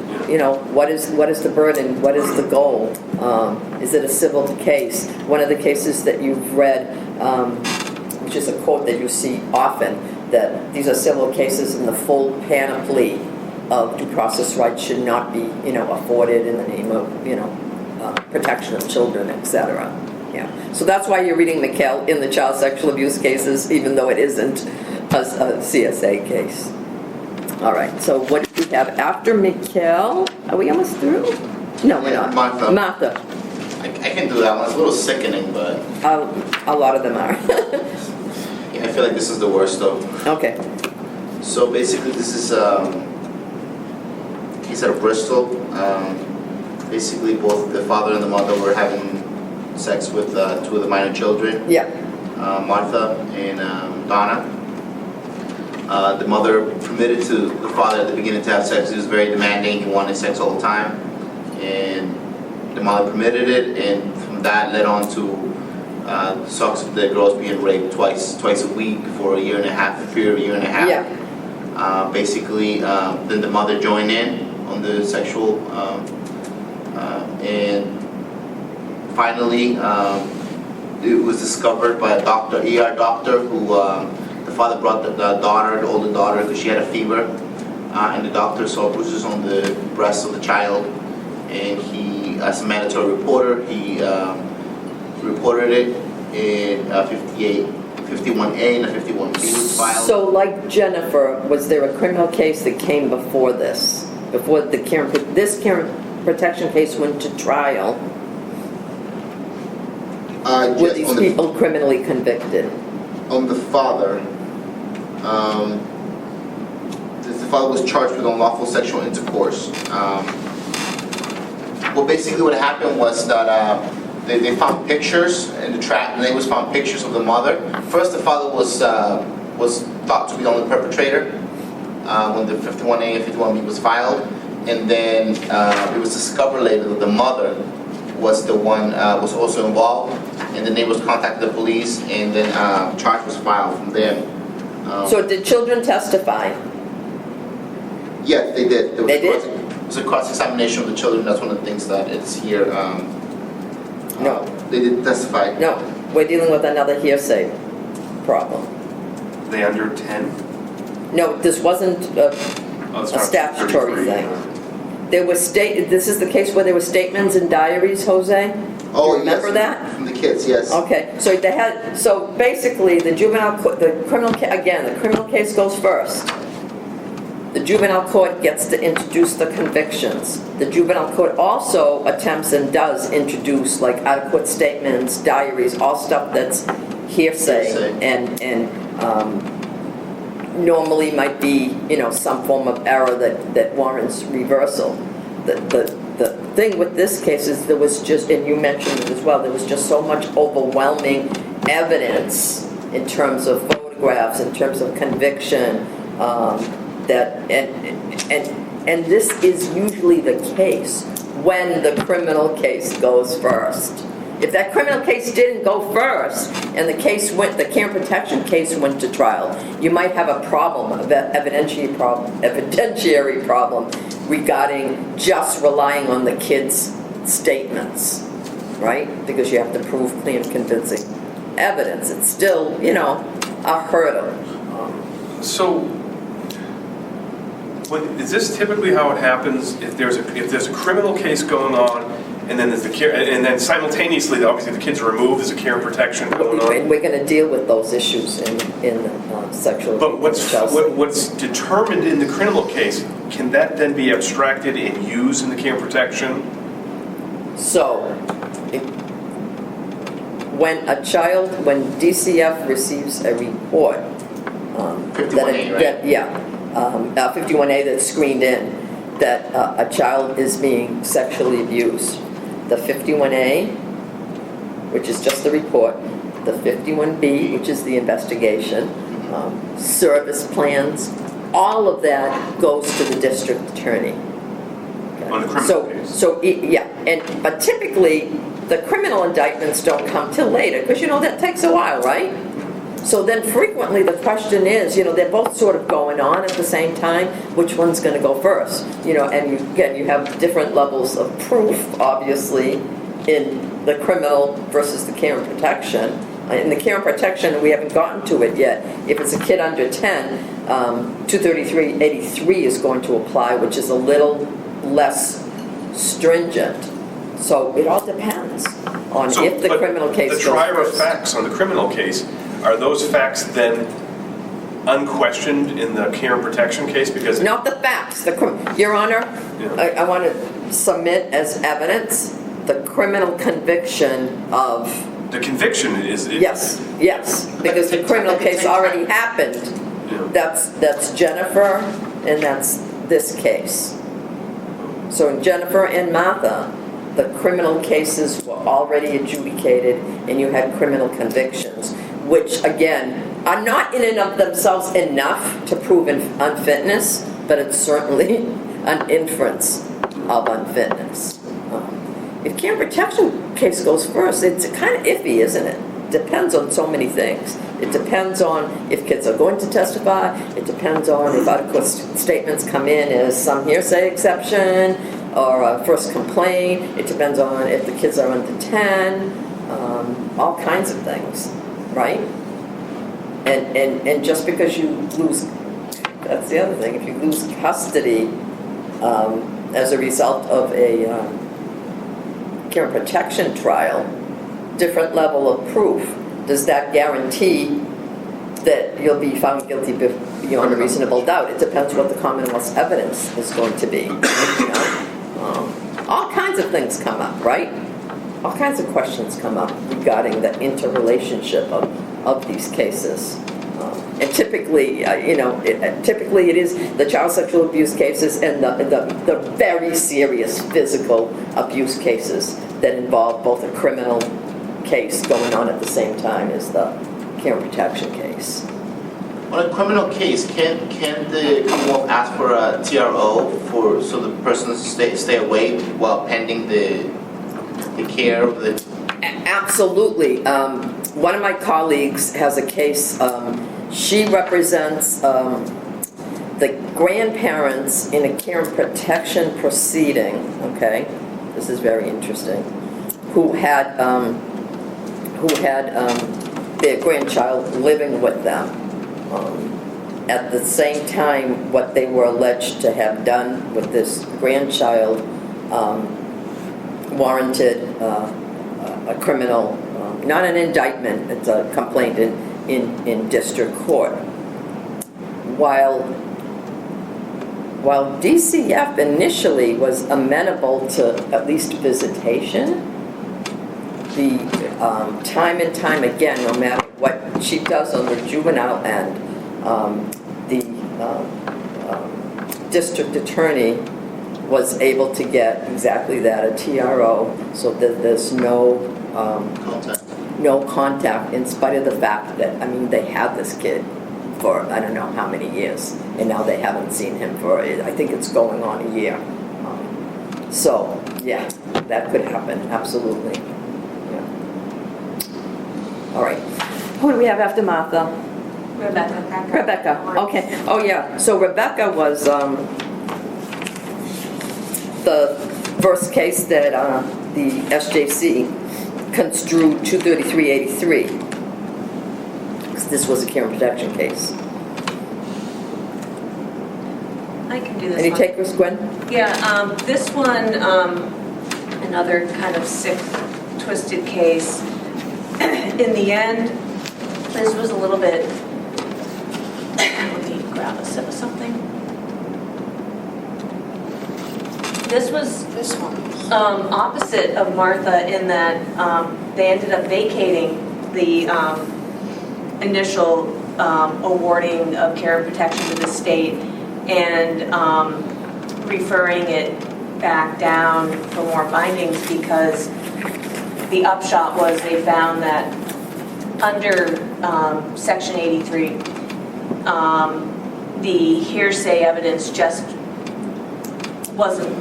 What is the burden? What is the goal? Is it a civil case? One of the cases that you've read, which is a quote that you see often, that these are civil cases and the full panoply of due process rights should not be, afforded in the name of, protection of children, etc. Yeah. So that's why you're reading Mikkel in the child sexual abuse cases, even though it isn't a CSA case. All right. So what do we have after Mikkel? Are we almost through? No, we're not. Martha. I can do that one. It's a little sickening, but A lot of them are. yeah, I feel like this is the worst though. Okay. So basically, this is case out of Bristol. Basically, both the father and the mother were having sex with two of the minor children. Yeah. Martha and Donna. The mother permitted to the father at the beginning to have sex. He was very demanding. He wanted sex all the time, and the mother permitted it. And from that led on to talks of the girls being raped twice a week for a period of a year and a half. Yeah. Basically, then the mother joined in on the sexual, and finally, it was discovered by a doctor, ER doctor, who the father brought the older daughter, because she had a fever, and the doctor saw bruises on the breast of the child, and he, as a mandatory reporter, he reported it, and 51A and a 51B was filed. So, like Jennifer, was there a criminal case that came before this? Before this care and protection case went to trial? Were Yes, these people criminally convicted? on the father, the father was charged with unlawful sexual intercourse. Well, basically what happened was that they found pictures in the trap. The neighbors found pictures of the mother. First, the father was thought to be the only perpetrator when the 51A and 51B was filed, and then it was discovered later that the mother was the one was also involved, and the neighbors contacted the police, and then charge was filed from them. So did children testify? Yes, they did. They did? It was a cross-examination of the children. That's one of the things that it's here. No. They did testify. No, we're dealing with another hearsay problem. They under 10? No, this wasn't a It's a not statutory 33. thing. There was this is the case where there were statements and diaries, Jose? Oh, You remember yes, that? from the kids, yes. Okay, so they had, so basically, the criminal case goes first. The juvenile court gets to introduce the convictions. The juvenile court also attempts and does introduce like adequate statements, diaries, all stuff that's hearsay and normally might be, some form of error that warrants reversal. The thing with this case is there was just, and you mentioned it as well, there was just so much overwhelming evidence in terms of photographs, in terms of conviction, and this is usually the case when the criminal case goes first. If that criminal case didn't go first and the care protection case went to trial, you might have a problem, evidentiary problem regarding just relying on the kid's statements, right? Because you have to prove clear and convincing evidence. It's still, a hurdle. So, is this typically how it happens? If there's a criminal case going on, and then there's and then simultaneously, obviously, the kids are removed. There's a care protection going on. And we're going to deal with those issues in sexual. But what's determined in the criminal case, can that then be abstracted and used in the care protection? So, when DCF receives a report, 51A, right? 51A that's screened in, that a child is being sexually abused. The 51A, which is just the report, the 51B, which is the investigation, service plans, all of that goes to the district attorney. Okay. On the criminal case? But typically, the criminal indictments don't come till later, because that takes a while, right? So then frequently the question is, they're both sort of going on at the same time, which one's going to go first? And you have different levels of proof, obviously, in the criminal versus the care and protection. In the care and protection, we haven't gotten to it yet. If it's a kid under 10, 233-83 is going to apply, which is a little less stringent. So it all depends on if the criminal case goes first. The trier of facts on the criminal case, are those facts then unquestioned in the care and protection case? Because not the facts. Your Honor, Yeah. I want to submit as evidence the criminal conviction of... the conviction is... Yes, because the criminal case already happened. Yeah. That's Jennifer, and that's this case. So in Jennifer and Martha, the criminal cases were already adjudicated, and you had criminal convictions, which, again, are not in and of themselves enough to prove unfitness, but it's certainly an inference of unfitness. If care and protection case goes first, it's kind of iffy, isn't it? Depends on so many things. It depends on if kids are going to testify. It depends on if adequate statements come in as some hearsay exception or a first complaint. It depends on if the kids are under 10, all kinds of things. Right? And just because you lose, that's the other thing, if you lose custody as a result of a care and protection trial, different level of proof, does that guarantee that you'll be found guilty beyond a reasonable doubt? It depends what the Commonwealth's evidence is going to be. All kinds of things come up, right? All kinds of questions come up regarding the interrelationship of these cases. And typically, typically it is the child sexual abuse cases and the very serious physical abuse cases that involve both a criminal case going on at the same time as the care and protection case. On a criminal case, can the Commonwealth ask for a TRO so the person stay away while pending the care of the... Absolutely. One of my colleagues has a case. She represents the grandparents in a care and protection proceeding. Okay, this is very interesting. Who had their grandchild living with them. At the same time, what they were alleged to have done with this grandchild warranted a criminal, not an indictment, it's a complaint in district court. While while DCF initially was amenable to at least visitation, the time and time again, no matter what she does on the juvenile end, the district attorney was able to get exactly that, a TRO, so that there's no contact in spite of the fact that, I mean, they had this kid for I don't know how many years, and now they haven't seen him for, I think it's going on a year. So, yeah, that could happen, absolutely. Yeah. All right. Who do we have after Martha? Rebecca, okay. Oh, yeah, so Rebecca was the first case that the SJC construed 23383. This was a care and protection case. I can do this Any one. takers, Gwen? Yeah, this one, another kind of sick, twisted case. In the end, this was a little bit, let me grab a sip of something. This was opposite of Martha in that they ended up vacating the initial awarding of care and protection to the state and referring it back down for more findings, because the upshot was they found that under Section 83, the hearsay evidence just wasn't,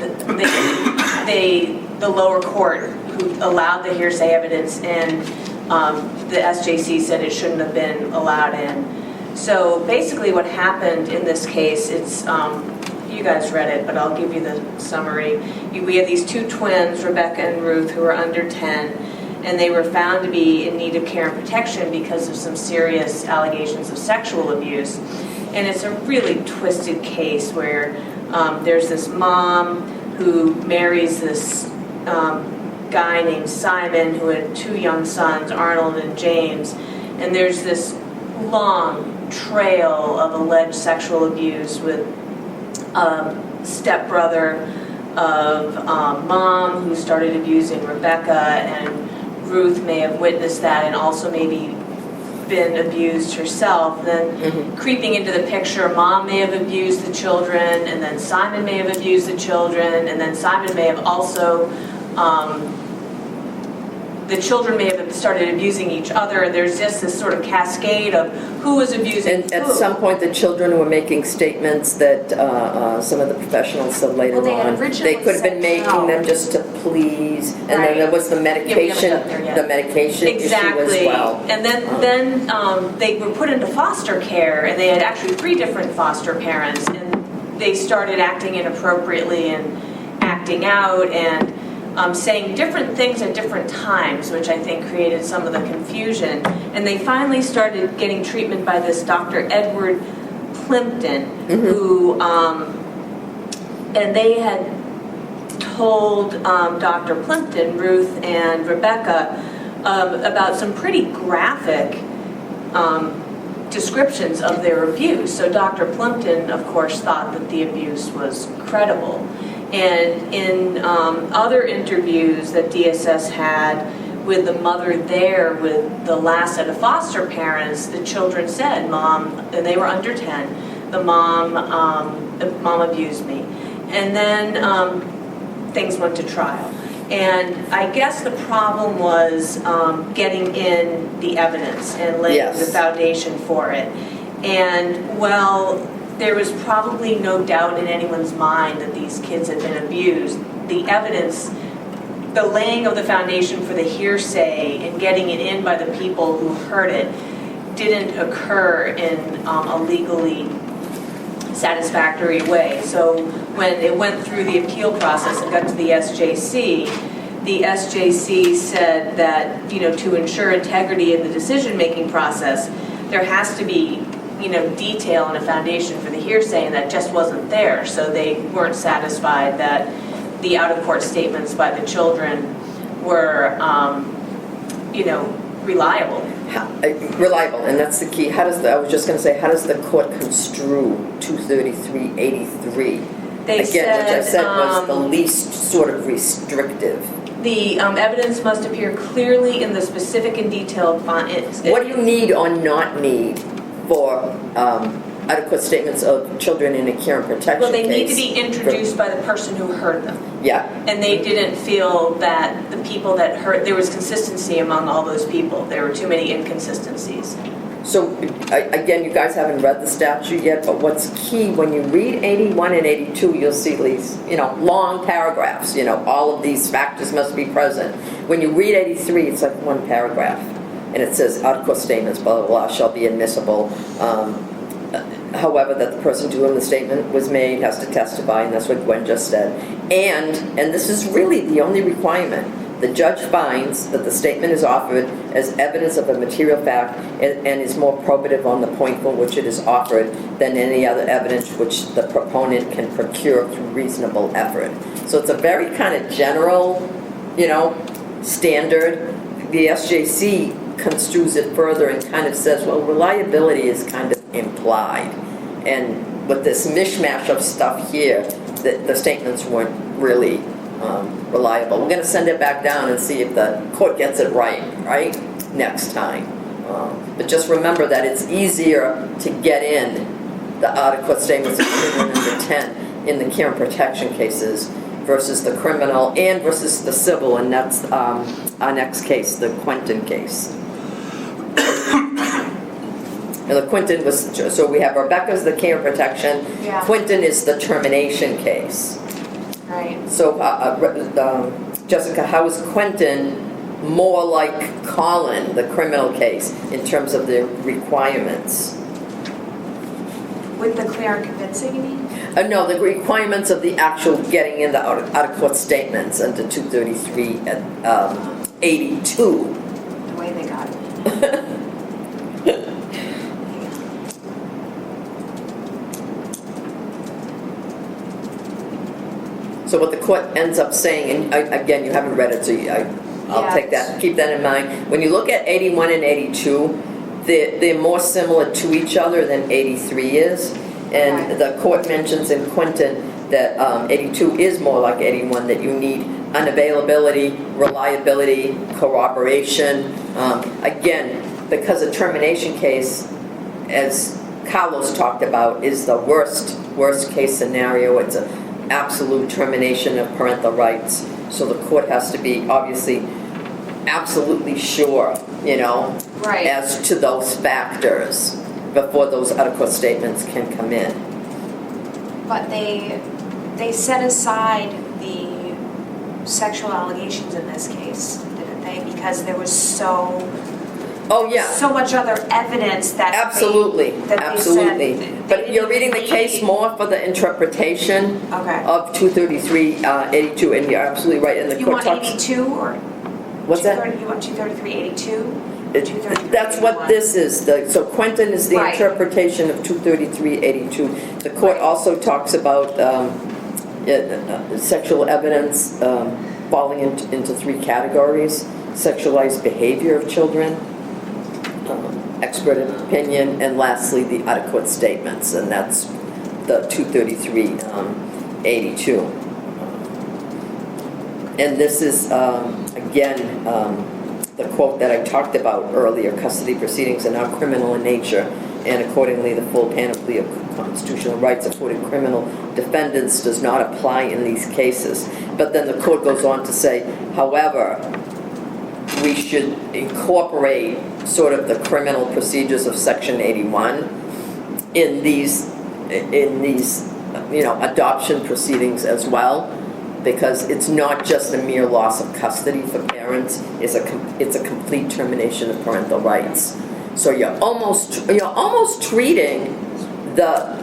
the lower court who allowed the hearsay evidence in, the SJC said it shouldn't have been allowed in. So basically what happened in this case, it's, you guys read it, but I'll give you the summary. We had these two twins, Rebecca and Ruth, who were under 10, and they were found to be in need of care and protection because of some serious allegations of sexual abuse. And it's a really twisted case where there's this mom who marries this guy named Simon who had two young sons, Arnold and James, and there's this long trail of alleged sexual abuse with stepbrother of mom who started abusing Rebecca, and Ruth may have witnessed that and also maybe been abused herself. Then creeping into the picture, mom may have abused the children, and then Simon may have abused the children, and then Simon may have also the children may have started abusing each other, and there's just this sort of cascade of who was abusing And who. at some point, the children were making statements that some of the professionals said later Well, they had on, originally they could have been said making no. them just to please, and Right. then there was the medication, gotten there yet. the medication issue Exactly. as well. And then they were put into foster care, and they had actually 3 different foster parents, and they started acting inappropriately and acting out and saying different things at different times, which I think created some of the confusion. And they finally started getting treatment by this Dr. Edward Plimpton, who, and they had told Dr. Plimpton, Ruth and Rebecca, about some pretty graphic descriptions of their abuse. So Dr. Plimpton, of course, thought that the abuse was credible. And in other interviews that DSS had with the mother there with the last set of foster parents, the children said, Mom, and they were under 10, the mom abused me. And then things went to trial. And I guess the problem was getting in the evidence and laying the foundation for it. And, well, there was probably no doubt in anyone's mind that these kids had been abused. The evidence, the laying of the foundation for the hearsay and getting it in by the people who heard it didn't occur in a legally satisfactory way. So when it went through the appeal process and got to the SJC said that, to ensure integrity in the decision-making process, there has to be detail and a foundation for the hearsay, and that just wasn't there. So they weren't satisfied that the out-of-court statements by the children were, reliable. Reliable, and that's the key. I was just going to say, how does the court construe 23383? They Again, which I said was the said, least sort of restrictive. the evidence must appear clearly in the specific and detailed What do you need or not need for adequate statements of children in a care and protection Well, they case? need to be introduced by the person who heard them. Yeah, And they didn't feel that the people that heard, there was consistency among all those people. There were too many inconsistencies. so again, you guys haven't read the statute yet, but what's key, when you read 81 and 82, you'll see these, long paragraphs, all of these factors must be present. When you read 83, it's like one paragraph, and it says out-of-court statements, blah, blah, blah, shall be admissible. However, that the person to whom the statement was made has to testify, and that's what Gwen just said. And this is really the only requirement, the judge finds that the statement is offered as evidence of a material fact and is more probative on the point for which it is offered than any other evidence which the proponent can procure through reasonable effort. So it's a very kind of general, standard. The SJC construes it further and kind of says, well, reliability is kind of implied. And with this mishmash of stuff here, the statements weren't really reliable. We're going to send it back down and see if the court gets it right next time. But just remember that it's easier to get in the out-of-court statements of children under 10 in the care and protection cases versus the criminal and versus the civil, and that's our next case, the Quentin case. And the Quentin was, so we have Rebecca's the care and protection, Yeah. Quentin is the termination case. Right. So, Jessica, how is Quentin more like Colin, the criminal case, in terms of the requirements? With the clear and convincing, you mean? No, the requirements of the actual getting in the out-of-court statements under 233 and 82. The way they got it. So what the court ends up saying, and again, you haven't read it, so I'll take that, keep that in mind. When you look at 81 and 82, they're more similar to each other than 83 is. And Right. the court mentions in Quentin that 82 is more like 81, that you need unavailability, reliability, corroboration. Again, because a termination case, as Carlos talked about, is the worst case scenario. It's an absolute termination of parental rights. So the court has to be obviously absolutely sure, Right. as to those factors before those out-of-court statements can come in. But they set aside the sexual allegations in this case, didn't they? Because there was so much other evidence that Absolutely, they absolutely. said But you're reading the case more for the interpretation Okay. of 233-82, and you're absolutely right. And the You court want talks. 82 or? What's that? You want 233-82? That's what this is. So Quentin is the Right. interpretation of 233-82. The court also talks about sexual evidence falling into three categories: sexualized behavior of children, expert opinion, and lastly the out-of-court statements, and that's the 233-82. And this is again the quote that I talked about earlier: custody proceedings are not criminal in nature, and accordingly the full panoply of constitutional rights afforded criminal defendants does not apply in these cases. But then the court goes on to say, however, we should incorporate sort of the criminal procedures of Section 81 in these adoption proceedings as well, because it's not just a mere loss of custody for parents, it's a complete termination of parental rights. So you're almost treating the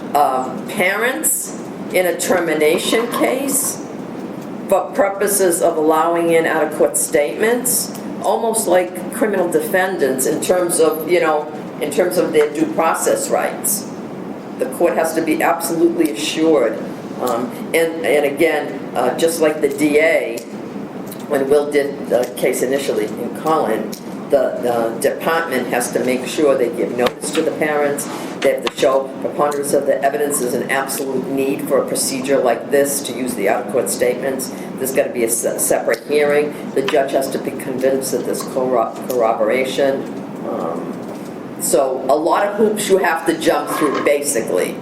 parents in a termination case for purposes of allowing in out-of-court statements, almost like criminal defendants in terms of their due process rights. The court has to be absolutely assured. And again, just like the DA, when Will did the case initially in Colin, the department has to make sure they give notice to the parents. They have to show preponderance of the evidence is an absolute need for a procedure like this to use the out-of-court statements. There's got to be a separate hearing. The judge has to be convinced that there's corroboration. So a lot of hoops you have to jump through, basically,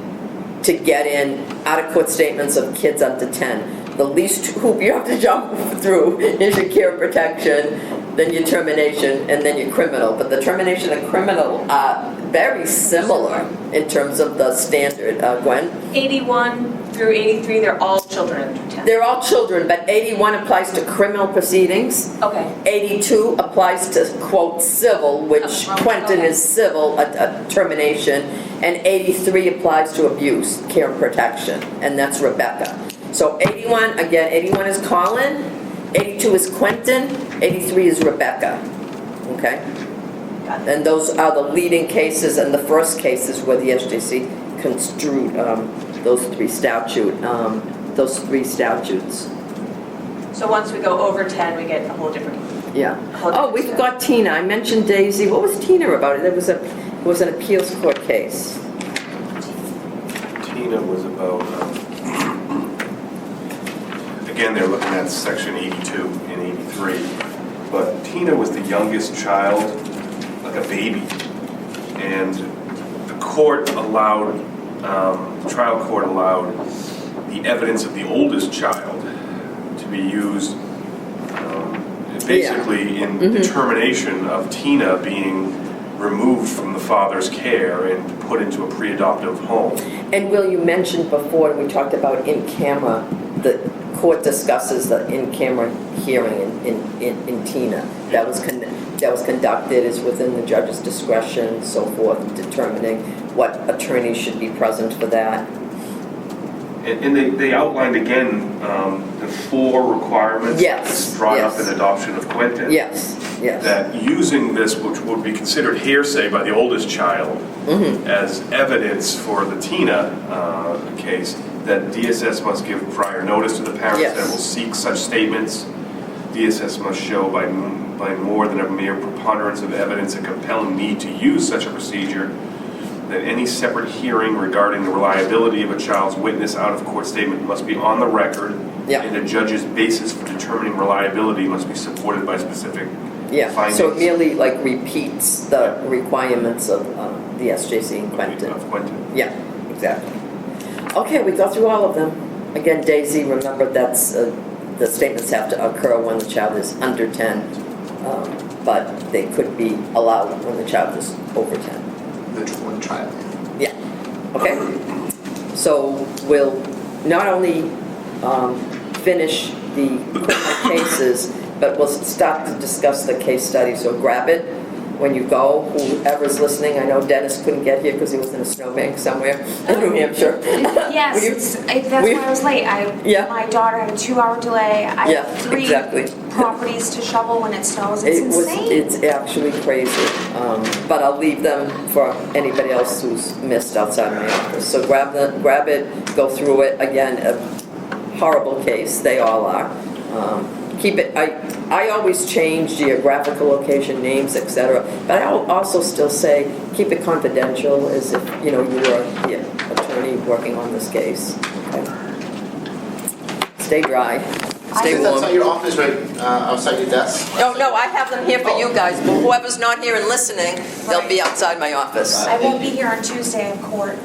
to get in out-of-court statements of kids under 10. The least hoop you have to jump through is your care protection, then your termination, and then your criminal. But the termination and criminal are very similar in terms of the standard. Gwen? 81 through 83, they're all children under 10. They're all children, but 81 applies to criminal proceedings. Okay. 82 applies to, quote, civil, which Oh, Quentin okay. is civil, a termination, and 83 applies to abuse, care and protection, and that's Rebecca. So 81, again, 81 is Colin, 82 is Quentin, 83 is Rebecca, okay? Got it. And those are the leading cases, and the first cases where the SJC construed those three statutes. So once we go over 10, we get a whole different. Yeah. Hold Oh, on. we forgot Tina. I mentioned Daisy. What was Tina about? It was an appeals court case. Tina was about, again, they're looking at section 82 and 83, but Tina was the youngest child, like a baby, and the court allowed, the trial court allowed the evidence of the oldest child to be used basically in determination of Tina being removed from the father's care and put into a pre-adoptive home. And Will, you mentioned before, we talked about in camera, the court discusses the in-camera hearing in Tina. That was conducted, is within the judge's discretion, so forth, determining what attorney should be present for that. And they outlined again the 4 requirements Yes, brought yes. up in adoption of Quentin. Yes, yes. That using this, which would be considered hearsay by the oldest child, as evidence for the Tina case, that DSS must give prior notice to the parents Yes. that will seek such statements. DSS must show by more than a mere preponderance of evidence a compelling need to use such a procedure. That any separate hearing regarding the reliability of a child's witness out-of-court statement must be on the record, Yeah. and a judge's basis for determining reliability must be supported by specific Yeah, findings. so it merely like repeats the requirements of the SJC and Quentin. Of Quentin. Yeah, exactly. Okay, we go through all of them. Again, Daisy, remember that's, the statements have to occur when the child is under 10, but they could be allowed when the child is over 10. The one child. Yeah, okay? So we'll not only finish the criminal cases, but we'll start to discuss the case study. So grab it when you go, whoever's listening. I know Dennis couldn't get here because he was in a snowbank somewhere in New Hampshire. Yes, Will you- that's will why I was late. Yeah. My daughter had a 2-hour delay. I Yeah, have 3 exactly. properties to shovel when it snows. It's insane. It's actually crazy, but I'll leave them for anybody else who's missed outside my office. So grab it, go through it. Again, a horrible case, they all are. Keep it, I always change geographical location, names, etc. But I also still say, keep it confidential as if, you were the attorney working on this case. Okay? Stay dry, stay That's warm. at your office, right, outside your desk? No, I have them here for you guys, but whoever's not here and listening, they'll be outside my office. I won't be here on Tuesday in court.